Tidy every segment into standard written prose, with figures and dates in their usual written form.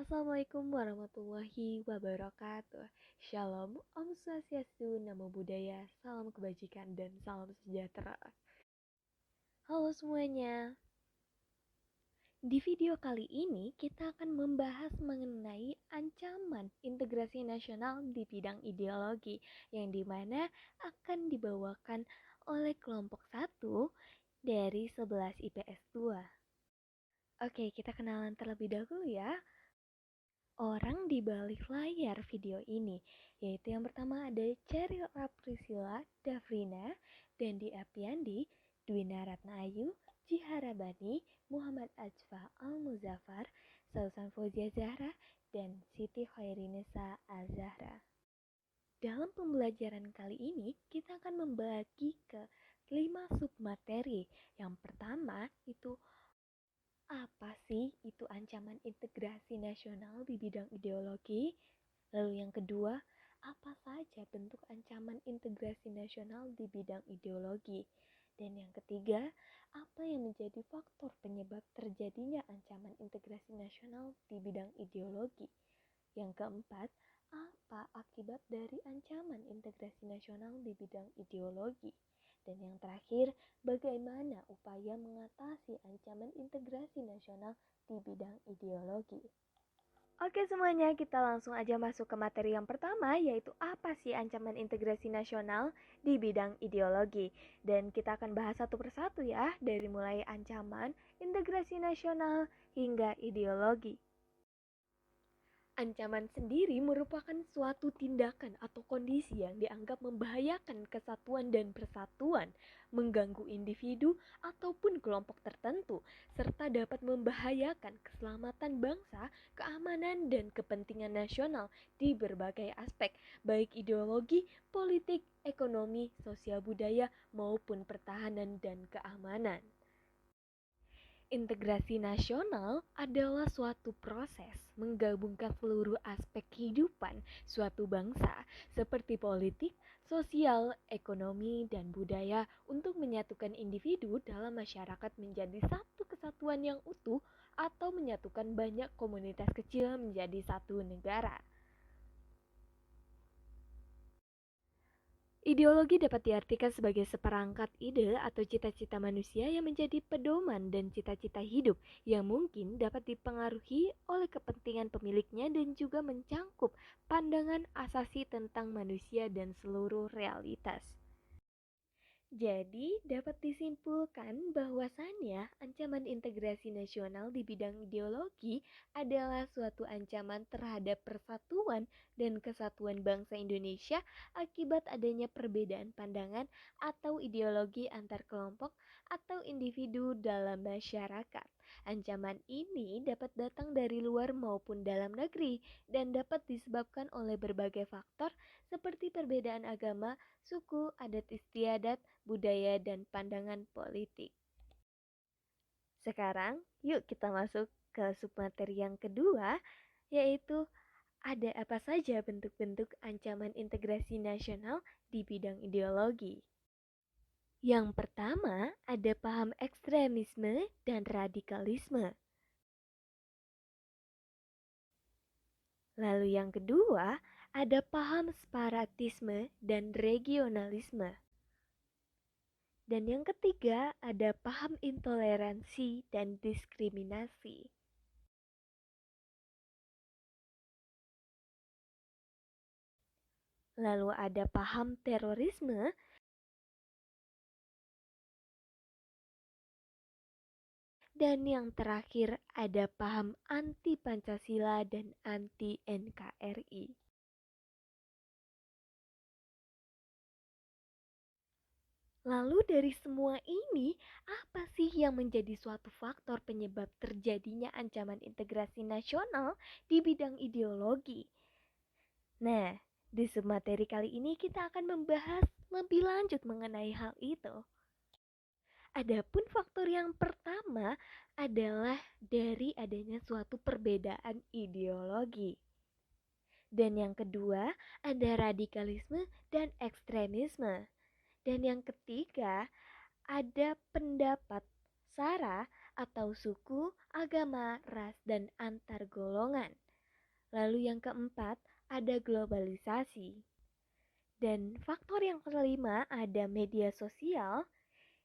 Assalamualaikum warahmatullahi wabarakatuh. Shalom, Om Swastiastu, Namo Buddhaya, salam kebajikan dan salam sejahtera. Halo semuanya. Di video kali ini kita akan membahas mengenai ancaman integrasi nasional di bidang ideologi yang dimana akan dibawakan oleh kelompok 1 dari 11 IPS 2. Oke, kita kenalan terlebih dahulu ya. Orang di balik layar video ini, yaitu yang pertama ada Cheryl Priscilla Davrina, Dendi Apiandi, Dwina Ratnaayu, Jiharabani, Muhammad Ajfa Al-Muzaffar, Sausan Fauzia Zahra, dan Siti Khairinisa Al-Zahra. Dalam pembelajaran kali ini, kita akan membagi ke 5 submateri. Yang pertama itu apa sih itu ancaman integrasi nasional di bidang ideologi? Lalu yang kedua, apa saja bentuk ancaman integrasi nasional di bidang ideologi? Dan yang ketiga, apa yang menjadi faktor penyebab terjadinya ancaman integrasi nasional di bidang ideologi? Yang keempat, apa akibat dari ancaman integrasi nasional di bidang ideologi? Dan yang terakhir, bagaimana upaya mengatasi ancaman integrasi nasional di bidang ideologi? Oke semuanya, kita langsung aja masuk ke materi yang pertama, yaitu apa sih ancaman integrasi nasional di bidang ideologi. Dan kita akan bahas satu persatu ya, dari mulai ancaman integrasi nasional hingga ideologi. Ancaman sendiri merupakan suatu tindakan atau kondisi yang dianggap membahayakan kesatuan dan persatuan, mengganggu individu ataupun kelompok tertentu, serta dapat membahayakan keselamatan bangsa, keamanan, dan kepentingan nasional di berbagai aspek, baik ideologi, politik, ekonomi, sosial budaya, maupun pertahanan dan keamanan. Integrasi nasional adalah suatu proses menggabungkan seluruh aspek kehidupan suatu bangsa seperti politik, sosial, ekonomi, dan budaya untuk menyatukan individu dalam masyarakat menjadi satu kesatuan yang utuh atau menyatukan banyak komunitas kecil menjadi satu negara. Ideologi dapat diartikan sebagai seperangkat ide atau cita-cita manusia yang menjadi pedoman dan cita-cita hidup yang mungkin dapat dipengaruhi oleh kepentingan pemiliknya dan juga mencangkup pandangan asasi tentang manusia dan seluruh realitas. Jadi, dapat disimpulkan bahwasannya ancaman integrasi nasional di bidang ideologi adalah suatu ancaman terhadap persatuan dan kesatuan bangsa Indonesia akibat adanya perbedaan pandangan atau ideologi antar kelompok atau individu dalam masyarakat. Ancaman ini dapat datang dari luar maupun dalam negeri dan dapat disebabkan oleh berbagai faktor seperti perbedaan agama, suku, adat istiadat, budaya, dan pandangan politik. Sekarang, yuk kita masuk ke submateri yang kedua, yaitu ada apa saja bentuk-bentuk ancaman integrasi nasional di bidang ideologi. Yang pertama, ada paham ekstremisme dan radikalisme. Lalu yang kedua, ada paham separatisme dan regionalisme. Dan yang ketiga, ada paham intoleransi dan diskriminasi. Lalu ada paham terorisme. Dan yang terakhir ada paham anti Pancasila dan anti NKRI. Lalu dari semua ini, apa sih yang menjadi suatu faktor penyebab terjadinya ancaman integrasi nasional di bidang ideologi? Nah, di submateri kali ini kita akan membahas lebih lanjut mengenai hal itu. Adapun faktor yang pertama adalah dari adanya suatu perbedaan ideologi. Dan yang kedua ada radikalisme dan ekstremisme. Dan yang ketiga, ada pendapat sara atau suku, agama, ras, dan antar golongan. Lalu yang keempat, ada globalisasi. Dan faktor yang kelima ada media sosial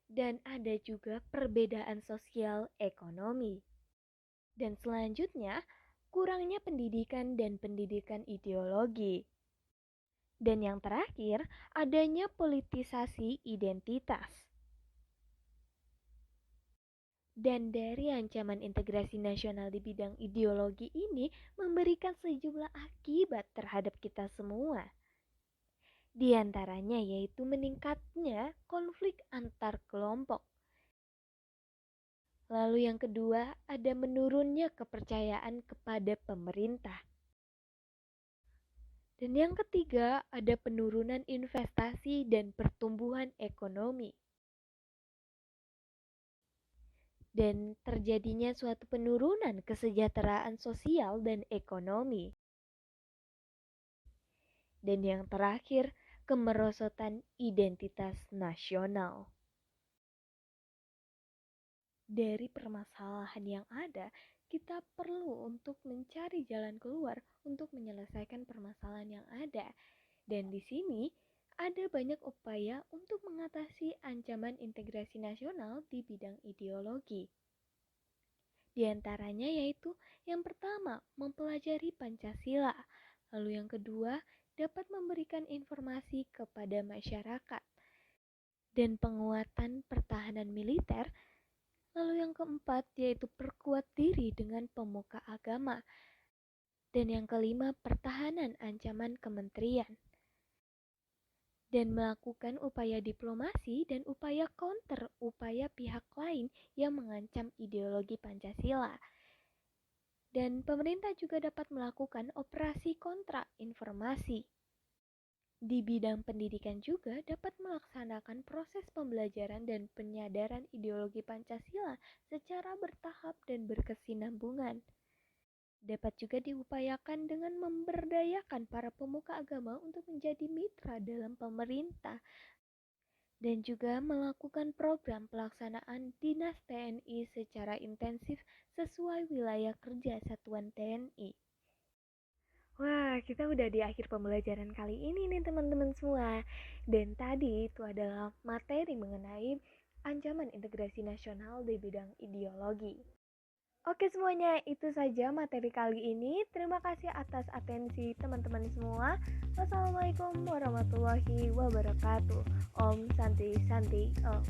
dan ada juga perbedaan sosial ekonomi. Dan selanjutnya, kurangnya pendidikan dan pendidikan ideologi. Dan yang terakhir, adanya politisasi identitas. Dan dari ancaman integrasi nasional di bidang ideologi ini memberikan sejumlah akibat terhadap kita semua. Di antaranya yaitu meningkatnya konflik antar kelompok. Lalu yang kedua, ada menurunnya kepercayaan kepada pemerintah. Dan yang ketiga, ada penurunan investasi dan pertumbuhan ekonomi. Dan terjadinya suatu penurunan kesejahteraan sosial dan ekonomi. Dan yang terakhir, kemerosotan identitas nasional. Dari permasalahan yang ada, kita perlu untuk mencari jalan keluar untuk menyelesaikan permasalahan yang ada. Dan di sini ada banyak upaya untuk mengatasi ancaman integrasi nasional di bidang ideologi. Di antaranya yaitu yang pertama, mempelajari Pancasila. Lalu yang kedua, dapat memberikan informasi kepada masyarakat. Dan penguatan pertahanan militer. Lalu yang keempat, yaitu perkuat diri dengan pemuka agama. Dan yang kelima, pertahanan ancaman kementerian. Dan melakukan upaya diplomasi dan upaya counter upaya pihak lain yang mengancam ideologi Pancasila. Dan pemerintah juga dapat melakukan operasi kontra informasi. Di bidang pendidikan juga dapat melaksanakan proses pembelajaran dan penyadaran ideologi Pancasila secara bertahap dan berkesinambungan. Dapat juga diupayakan dengan memberdayakan para pemuka agama untuk menjadi mitra dalam pemerintah dan juga melakukan program pelaksanaan dinas TNI secara intensif sesuai wilayah kerja satuan TNI. Wah, kita udah di akhir pembelajaran kali ini nih teman-teman semua. Dan tadi itu adalah materi mengenai ancaman integrasi nasional di bidang ideologi. Oke semuanya, itu saja materi kali ini. Terima kasih atas atensi teman-teman semua. Wassalamualaikum warahmatullahi wabarakatuh. Om Santi Santi Om.